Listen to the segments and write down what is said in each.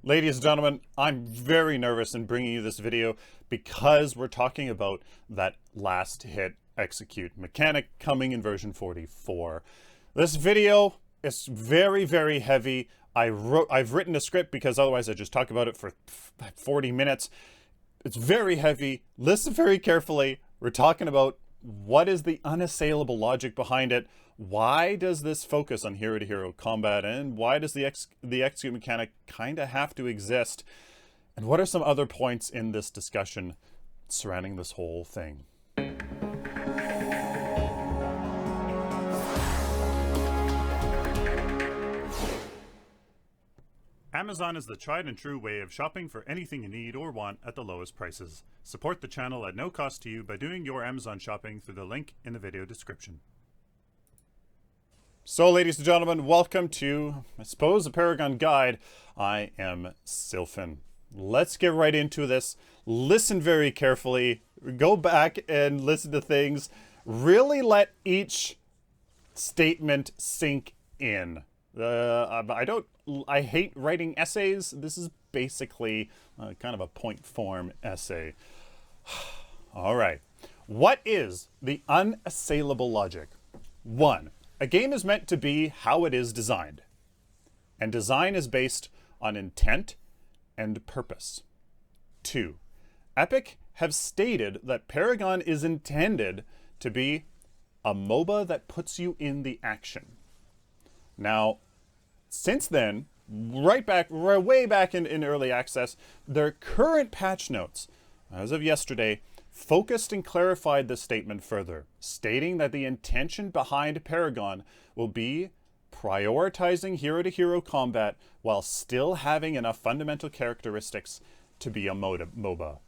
Ladies and gentlemen, I'm very nervous in bringing you this video because we're talking about that last hit execute mechanic coming in version 44. This video is very, very heavy. I've written a script because otherwise I just talk about it for 40 minutes. It's very heavy. Listen very carefully. We're talking about what is the unassailable logic behind it. Why does this focus on hero-to-hero combat, and why does the execute mechanic kind of have to exist? And what are some other points in this discussion surrounding this whole thing? Amazon is the tried and true way of shopping for anything you need or want at the lowest prices. Support the channel at no cost to you by doing your Amazon shopping through the link in the video description. So, ladies and gentlemen, welcome to, I suppose, a Paragon guide. I am Sylphin. Let's get right into this. Listen very carefully. Go back and listen to things. Really let each statement sink in. I hate writing essays. This is basically kind of a point form essay. All right. What is the unassailable logic? 1. A game is meant to be how it is designed, and design is based on intent and purpose. 2. Epic have stated that Paragon is intended to be a MOBA that puts you in the action. Now, since then, way back in early access, their current patch notes, as of yesterday, focused and clarified this statement further, stating that the intention behind Paragon will be prioritizing hero-to-hero combat while still having enough fundamental characteristics to be a MOBA.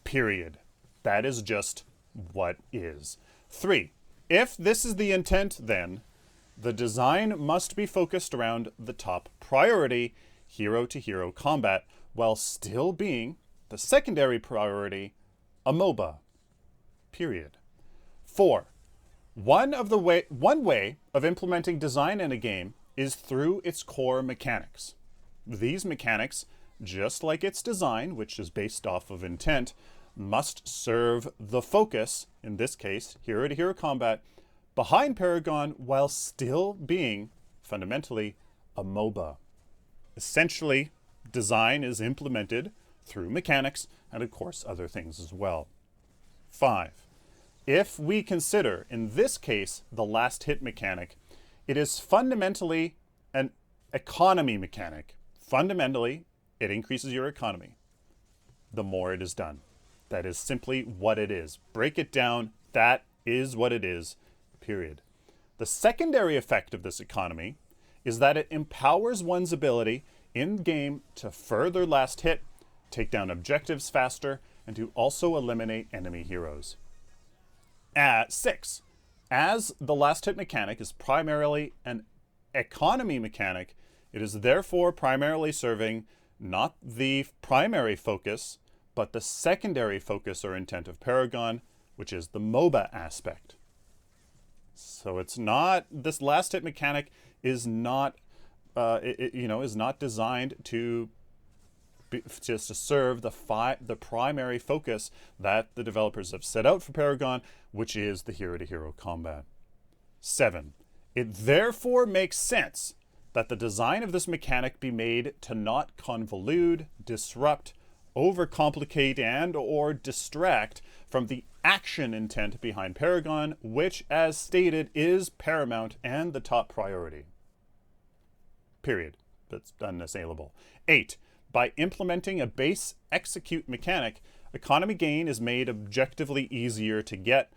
Period. That is just what is. 3. If this is the intent, then the design must be focused around the top priority, hero-to-hero combat, while still being the secondary priority, a MOBA. Period. 4. One way of implementing design in a game is through its core mechanics. These mechanics, just like its design, which is based off of intent, must serve the focus, in this case, hero-to-hero combat, behind Paragon while still being, fundamentally, a MOBA. Essentially, design is implemented through mechanics and, of course, other things as well. 5. If we consider, in this case, the last hit mechanic, it is fundamentally an economy mechanic. Fundamentally, it increases your economy the more it is done. That is simply what it is. Break it down. That is what it is. Period. The secondary effect of this economy is that it empowers one's ability in-game to further last hit, take down objectives faster, and to also eliminate enemy heroes. 6. As the last hit mechanic is primarily an economy mechanic, it is therefore primarily serving not the primary focus, but the secondary focus or intent of Paragon, which is the MOBA aspect. So it's not, this last hit mechanic is not, is not designed to just to serve the primary focus that the developers have set out for Paragon, which is the hero-to-hero combat. 7. It therefore makes sense that the design of this mechanic be made to not convolute, disrupt, overcomplicate, and or distract from the action intent behind Paragon, which, as stated, is paramount and the top priority. Period. That's unassailable. 8. By implementing a base execute mechanic, economy gain is made objectively easier to get,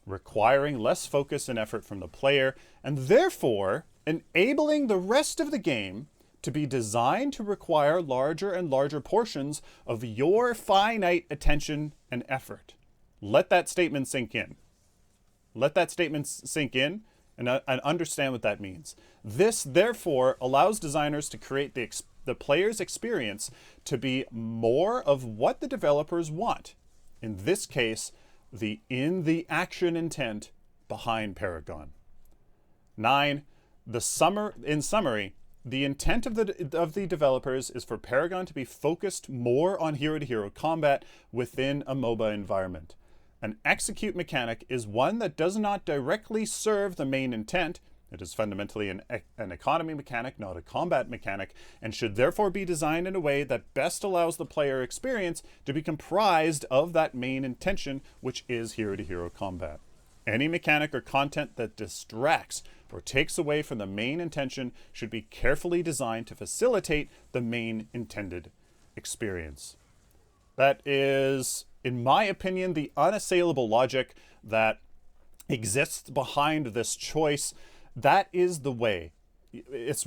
requiring less focus and effort from the player, and therefore enabling the rest of the game to be designed to require larger and larger portions of your finite attention and effort. Let that statement sink in. Let that statement sink in and understand what that means. This, therefore, allows designers to create the player's experience to be more of what the developers want. In this case, the action intent behind Paragon. 9. In summary, The intent of the developers is for Paragon to be focused more on hero-to-hero combat within a MOBA environment. An execute mechanic is one that does not directly serve the main intent. It is fundamentally an economy mechanic, not a combat mechanic, and should therefore be designed in a way that best allows the player experience to be comprised of that main intention, which is hero-to-hero combat. Any mechanic or content that distracts or takes away from the main intention should be carefully designed to facilitate the main intended experience. That is, in my opinion, the unassailable logic that exists behind this choice. That is the way. It's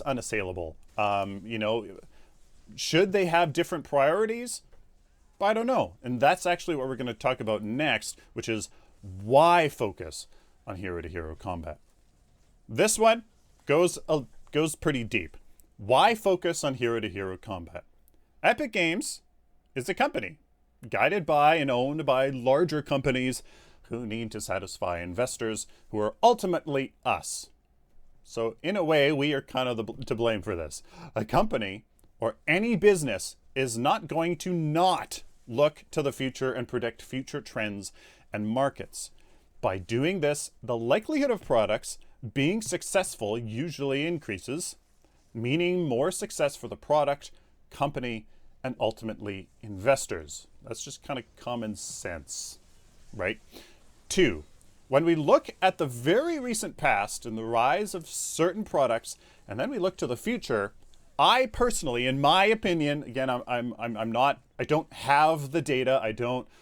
unassailable. Should they have different priorities? I don't know. And that's actually what we're going to talk about next, which is why focus on hero-to-hero combat. This one goes pretty deep. Why focus on hero-to-hero combat? Epic Games is a company guided by and owned by larger companies who need to satisfy investors who are ultimately us. So in a way, we are kind of to blame for this. A company or any business is not going to not look to the future and predict future trends and markets. By doing this, the likelihood of products being successful usually increases, meaning more success for the product, company, and ultimately investors. That's just kind of common sense, right? 2, when we look at the very recent past and the rise of certain products, and then we look to the future, I personally, in my opinion, again, I don't have the data.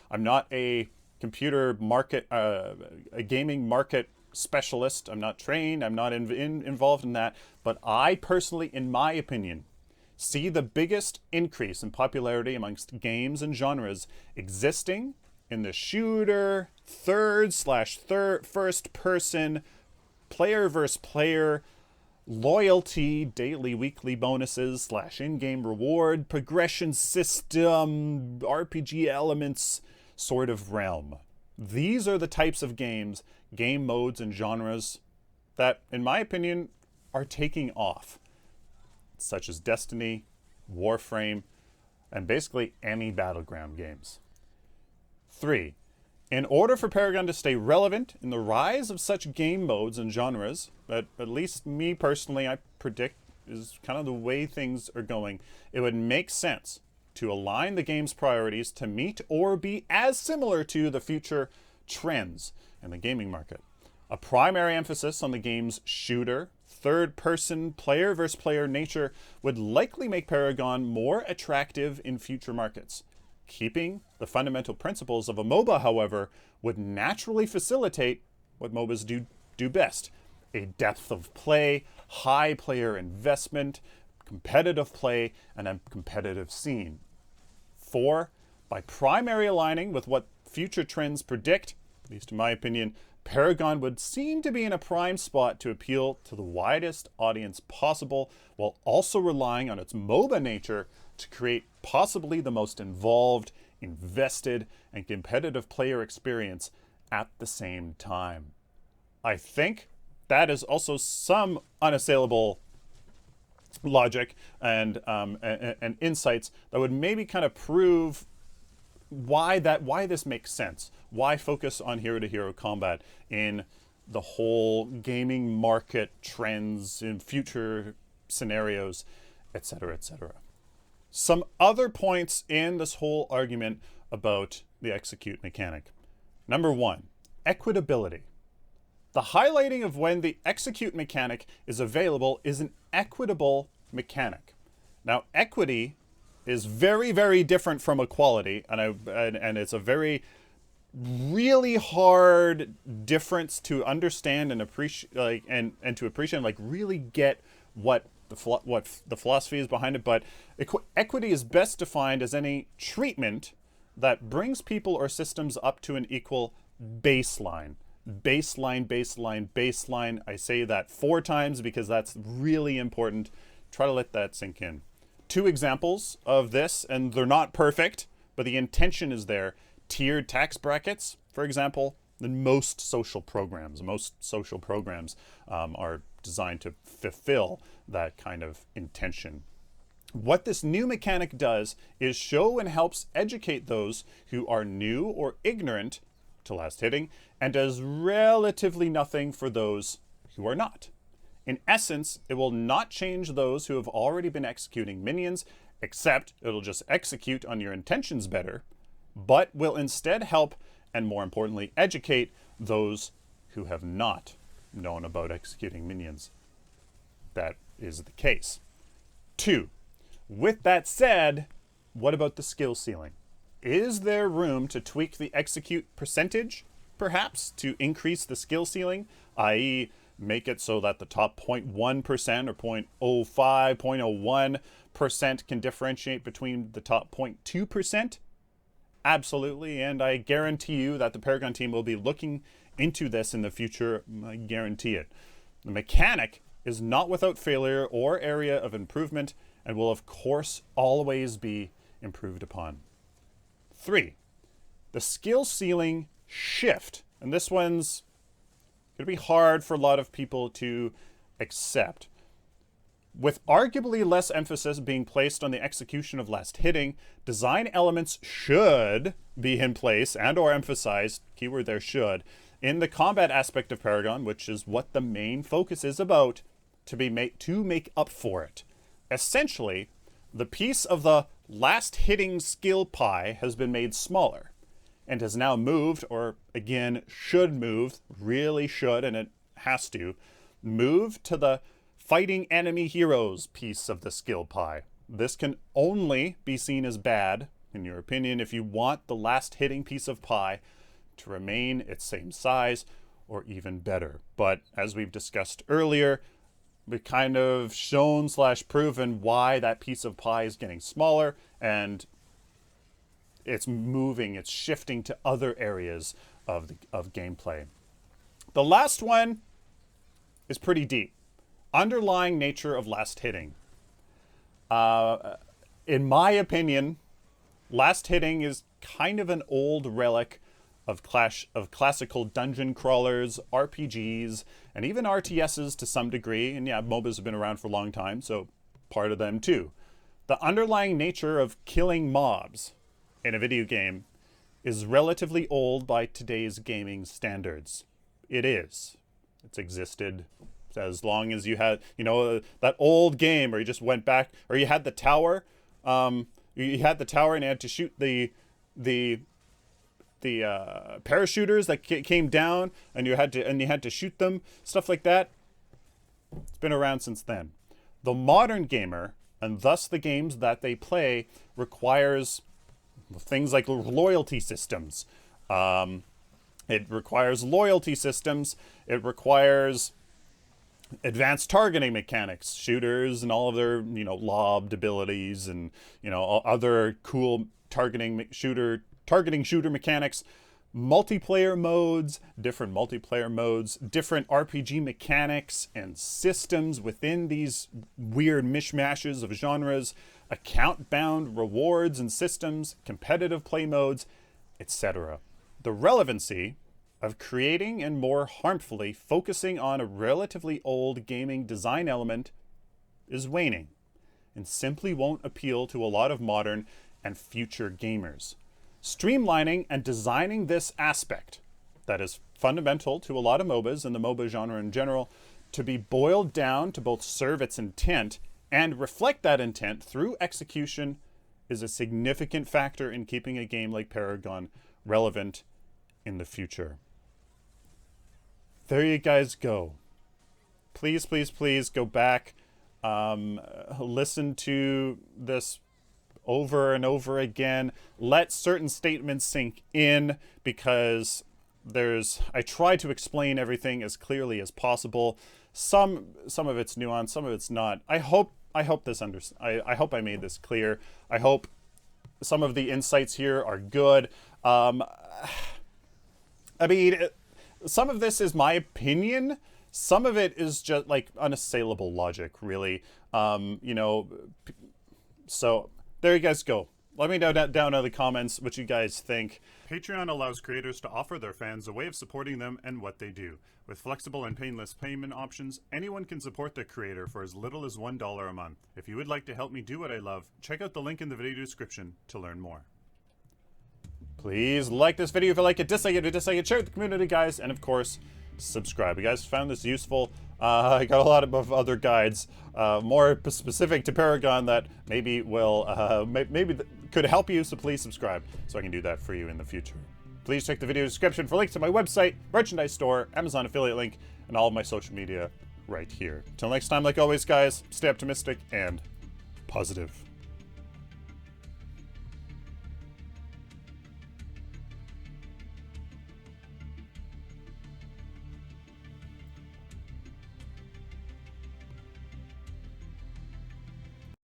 I'm not a computer market, a gaming market specialist. I'm not trained. I'm not involved in that. But I personally, in my opinion, see the biggest increase in popularity amongst games and genres existing in the shooter, first person, player versus player, loyalty, daily, weekly bonuses / in-game reward, progression system, RPG elements sort of realm. These are the types of games, game modes, and genres that, in my opinion, are taking off, such as Destiny, Warframe, and basically any battleground games. 3, in order for Paragon to stay relevant in the rise of such game modes and genres, that at least me personally, I predict is kind of the way things are going, it would make sense to align the game's priorities to meet or be as similar to the future trends in the gaming market. A primary emphasis on the game's shooter, third-person, player versus player nature would likely make Paragon more attractive in future markets. Keeping the fundamental principles of a MOBA, however, would naturally facilitate what MOBAs do best: a depth of play, high player investment, competitive play, and a competitive scene. 4, by primary aligning with what future trends predict, at least in my opinion, Paragon would seem to be in a prime spot to appeal to the widest audience possible, while also relying on its MOBA nature to create possibly the most involved, invested, and competitive player experience at the same time. I think that is also some unassailable logic and insights that would maybe kind of prove why this makes sense. Why focus on hero-to-hero combat in the whole gaming market trends in future scenarios, etc., etc. Some other points in this whole argument about the execute mechanic. Number 1, equitability. The highlighting of when the execute mechanic is available is an equitable mechanic. Now, equity is very, very different from equality, and it's a very really hard difference to understand and appreciate, and to appreciate, and really get what the philosophy is behind it. But equity is best defined as any treatment that brings people or systems up to an equal baseline. Baseline. I say that 4 times because that's really important. Try to let that sink in. 2 examples of this, and they're not perfect, but the intention is there. Tiered tax brackets, for example, in most social programs. Most social programs are designed to fulfill that kind of intention. What this new mechanic does is show and helps educate those who are new or ignorant to last hitting, and does relatively nothing for those who are not. In essence, it will not change those who have already been executing minions, except it'll just execute on your intentions better, but will instead help, and more importantly, educate those who have not known about executing minions. That is the case. 2. With that said, what about the skill ceiling? Is there room to tweak the execute percentage, perhaps, to increase the skill ceiling, i.e. make it so that the top 0.1% or 0.05, 0.01% can differentiate between the top 0.2%? Absolutely, and I guarantee you that the Paragon team will be looking into this in the future. I guarantee it. The mechanic is not without failure or area of improvement, and will of course always be improved upon. 3. The skill ceiling shift, and this one's going to be hard for a lot of people to accept. With arguably less emphasis being placed on the execution of last hitting, design elements should be in place and or emphasized, keyword there should, in the combat aspect of Paragon, which is what the main focus is about, to make up for it. Essentially, the piece of the last hitting skill pie has been made smaller and has now moved, or again, should move, really should, and it has to, move to the fighting enemy heroes piece of the skill pie. This can only be seen as bad, in your opinion, if you want the last hitting piece of pie to remain its same size or even better. But as we've discussed earlier, we've kind of shown / proven why that piece of pie is getting smaller, and it's moving, it's shifting to other areas of gameplay. The last one is pretty deep. Underlying nature of last hitting. In my opinion, last hitting is kind of an old relic of classical dungeon crawlers, RPGs, and even RTSs to some degree. And yeah, MOBAs have been around for a long time, so part of them too. The underlying nature of killing mobs in a video game is relatively old by today's gaming standards. It is. It's existed as long as you had, that old game where you just went back, or you had the tower, you had the tower and you had to shoot the parachuters that came down, and you had to shoot them, stuff like that. It's been around since then. The modern gamer, and thus the games that they play, requires things like loyalty systems. It requires loyalty systems. It requires advanced targeting mechanics, shooters and all of their, lobbed abilities, and, other cool targeting shooter mechanics, multiplayer modes, different RPG mechanics and systems within these weird mishmashes of genres, account-bound rewards and systems, competitive play modes, etc. The relevancy of creating and more harmfully focusing on a relatively old gaming design element is waning and simply won't appeal to a lot of modern and future gamers. Streamlining and designing this aspect that is fundamental to a lot of MOBAs and the MOBA genre in general to be boiled down to both serve its intent and reflect that intent through execution is a significant factor in keeping a game like Paragon relevant in the future. There you guys go. Please, please, please go back, listen to this over and over again. Let certain statements sink in, because I try to explain everything as clearly as possible. Some of it's nuanced, some of it's not. I hope I made this clear. I hope some of the insights here are good. Some of this is my opinion. Some of it is just like unassailable logic, really. So there you guys go. Let me know down in the comments what you guys think. Patreon allows creators to offer their fans a way of supporting them and what they do. With flexible and painless payment options, anyone can support their creator for as little as $1 a month. If you would like to help me do what I love, check out the link in the video description to learn more. Please like this video if you like it, dislike it, share it with the community, guys, and of course, subscribe. You guys found this useful? I got a lot of other guides, more specific to Paragon that maybe will, could help you, so please subscribe so I can do that for you in the future. Please check the video description for links to my website, merchandise store, Amazon affiliate link, and all of my social media right here. Till next time, like always, guys, stay optimistic and positive.